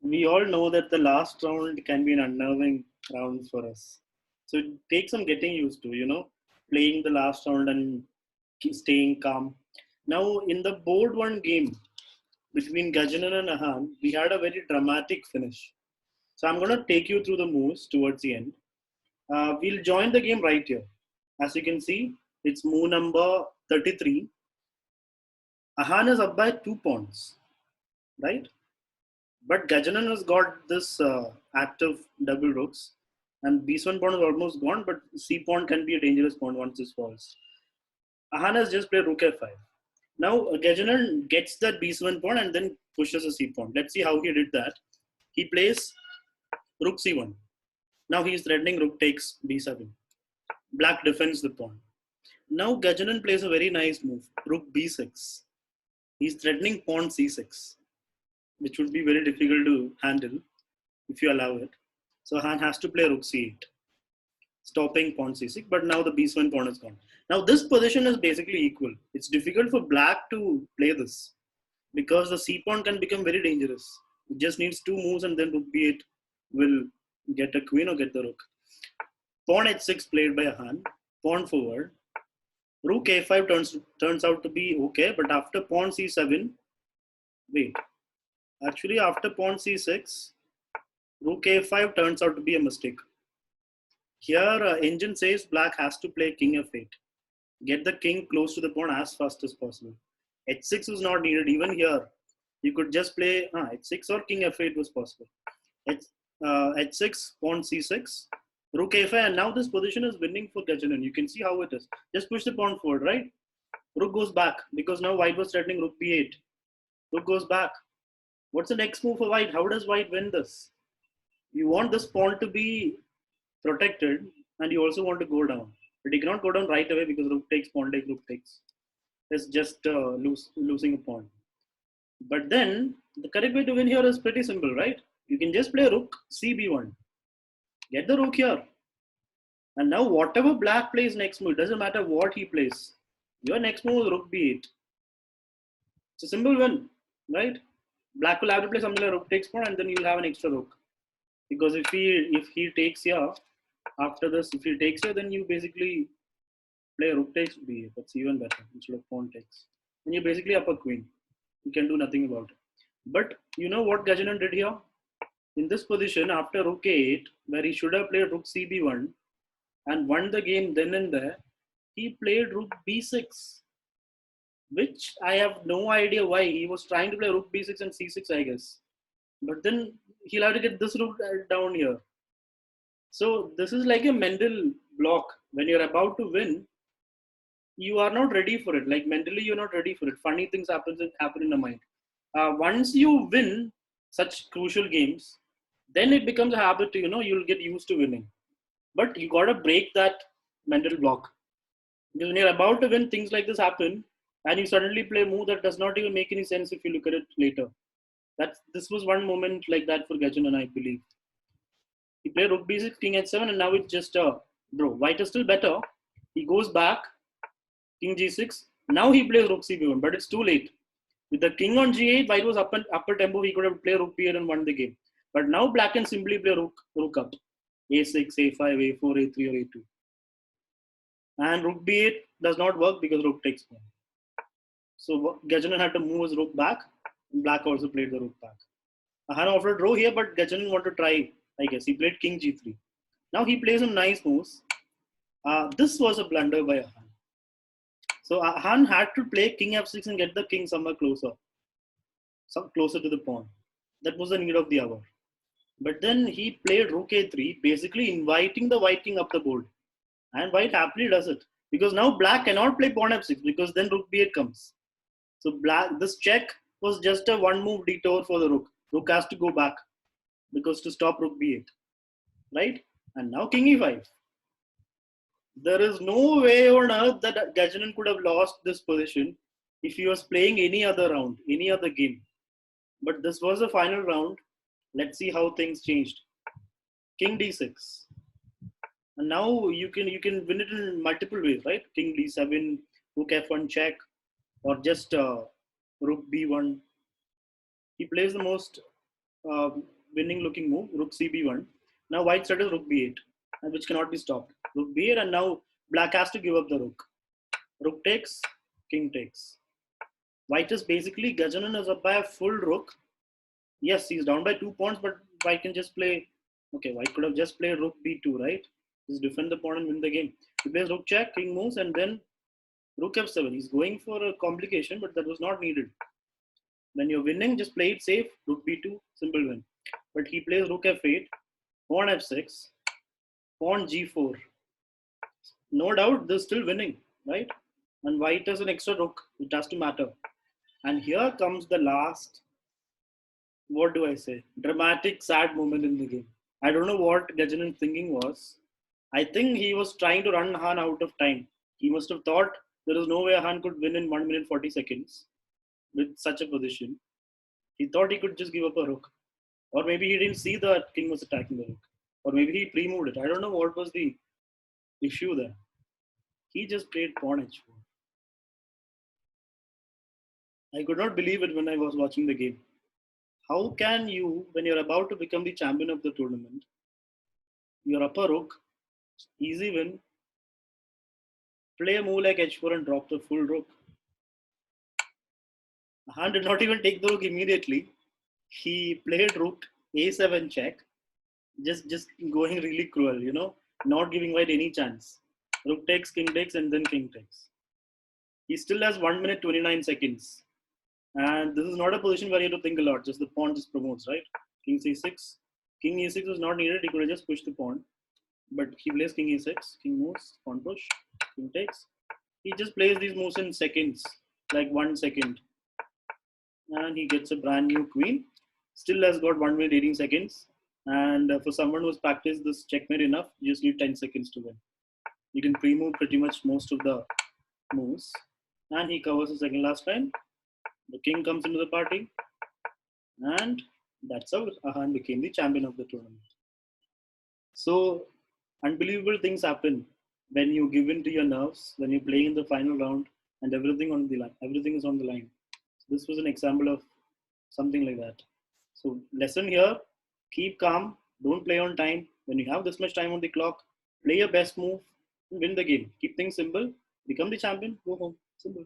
We all know that the last round can be an unnerving round for us. So it takes some getting used to, playing the last round and staying calm. Now, in the board one game between Gajanan and Ahaan, we had a very dramatic finish. So I'm going to take you through the moves towards the end. We'll join the game right here. As you can see, it's move number 33. Ahaan is up by 2 points, right? But Gajanan has got this active double rooks, and B1 pawn is almost gone, but C pawn can be a dangerous pawn once this falls. Ahaan has just played rook f5. Now Gajanan gets that B1 pawn and then pushes a C pawn. Let's see how he did that. He plays rook C1. Now he is threatening rook takes B7. Black defends the pawn. Now Gajanan plays a very nice move, rook B6. He's threatening pawn C6, which would be very difficult to handle if you allow it. So Han has to play rook c8, stopping pawn c6, but now the b7 pawn is gone. Now this position is basically equal. It's difficult for black to play this because the c pawn can become very dangerous. It just needs two moves and then rook b8 will get a queen or get the rook. Pawn h6 played by Han, pawn forward. Rook a5 turns out to be okay, but after pawn c7, wait, actually after pawn c6, rook a5 turns out to be a mistake. Here, engine says black has to play king f8. Get the king close to the pawn as fast as possible. h6 was not needed. Even here, you could just play h6 or king f8 was possible. h6, pawn c6, rook a5, and now this position is winning for Gajanan. You can see how it is. Just push the pawn forward, right? Rook goes back because now white was threatening rook b8. Rook goes back. What's the next move for white? How does white win this? You want this pawn to be protected, and you also want to go down. But you cannot go down right away because rook takes, pawn takes, rook takes. It's just losing a pawn. But then the correct way to win here is pretty simple, right? You can just play rook cb1. Get the rook here. And now whatever black plays next move, it doesn't matter what he plays. Your next move is rook b8. It's a simple win, right? Black will have to play something like rook takes pawn, and then you'll have an extra rook. Because if he takes here, after this, if he takes here, then you basically play rook takes b8. That's even better instead of pawn takes. And you basically up a queen. You can do nothing about it. But you know what Gajanan did here? In this position, after rook a8, where he should have played rook cb1 and won the game then and there, he played rook b6, which I have no idea why. He was trying to play rook b6 and c6, I guess. But then he'll have to get this rook down here. So this is like a mental block. When you're about to win, you are not ready for it. Like mentally, you're not ready for it. Funny things happen in the mind. Once you win such crucial games, then it becomes a habit. You'll get used to winning. But you gotta break that mental block. Because when you're about to win, things like this happen, and you suddenly play a move that does not even make any sense if you look at it later. This was one moment like that for Gajanan, I believe. He played rook b6, king h7, and now it's just draw. White is still better. He goes back, king g6. Now he plays rook cb1, but it's too late. With the king on g8, white was upper tempo. He could have played rook b8 and won the game. But now black can simply play rook up, a6, a5, a4, a3, or a2. And rook b8 does not work because rook takes pawn. So Gajanan had to move his rook back. And black also played the rook back. Ahaan offered row here, but Gajanan wanted to try, I guess. He played king g3. Now he plays some nice moves. This was a blunder by Ahaan. So Ahaan had to play king f6 and get the king somewhere closer to the pawn. That was the need of the hour. But then he played rook a3, basically inviting the white king up the board. And white happily does it. Because now black cannot play pawn f6 because then rook b8 comes. So this check was just a one move detour for the rook. Rook has to go back because to stop rook b8. Right? And now king e5. There is no way on earth that Gajanan could have lost this position if he was playing any other round, any other game. But this was the final round. Let's see how things changed. King d6. And now you can win it in multiple ways, right? King d7, rook f1 check, or just rook b1. He plays the most winning looking move, rook cb1. Now white started rook b8, which cannot be stopped. Rook b8, and now black has to give up the rook. Rook takes, king takes. White is basically, Gajanan is up by a full rook. Yes, he's down by 2 pawns, but white can just play. Okay, white could have just played rook b2, right? Just defend the pawn and win the game. He plays rook check, king moves, and then rook f7. He's going for a complication, but that was not needed. When you're winning, just play it safe. Rook b2, simple win. But he plays rook f8, pawn f6, pawn g4. No doubt, they're still winning, right? And white has an extra rook. It has to matter. And here comes the last, what do I say, dramatic, sad moment in the game. I don't know what Gajanan's thinking was. I think he was trying to run Ahaan out of time. He must have thought there is no way Ahaan could win in 1 minute 40 seconds with such a position. He thought he could just give up a rook. Or maybe he didn't see that king was attacking the rook. Or maybe he pre-moved it. I don't know what was the issue there. He just played pawn h4. I could not believe it when I was watching the game. How can you, when you're about to become the champion of the tournament, you're up a rook, easy win, play a move like h4 and drop the full rook? Ahaan did not even take the rook immediately. He played rook a7 check, just going really cruel, not giving white any chance. Rook takes, and then king takes. He still has 1 minute 29 seconds. And this is not a position where you have to think a lot. Just the pawn just promotes, right? King c6. King e6 was not needed. He could have just pushed the pawn. But he plays king e6. King moves, pawn push, king takes. He just plays these moves in seconds, like 1 second. And he gets a brand new queen. Still has got 1 minute 18 seconds. And for someone who's practiced this checkmate enough, you just need 10 seconds to win. You can pre-move pretty much most of the moves. And he covers the second last line. The king comes into the party. And that's how Ahaan became the champion of the tournament. So, unbelievable things happen when you give in to your nerves, when you play in the final round, and everything on the line. Everything is on the line. This was an example of something like that. So, lesson here: keep calm, don't play on time. When you have this much time on the clock, play your best move, and win the game. Keep things simple. Become the champion. Go home. Simple.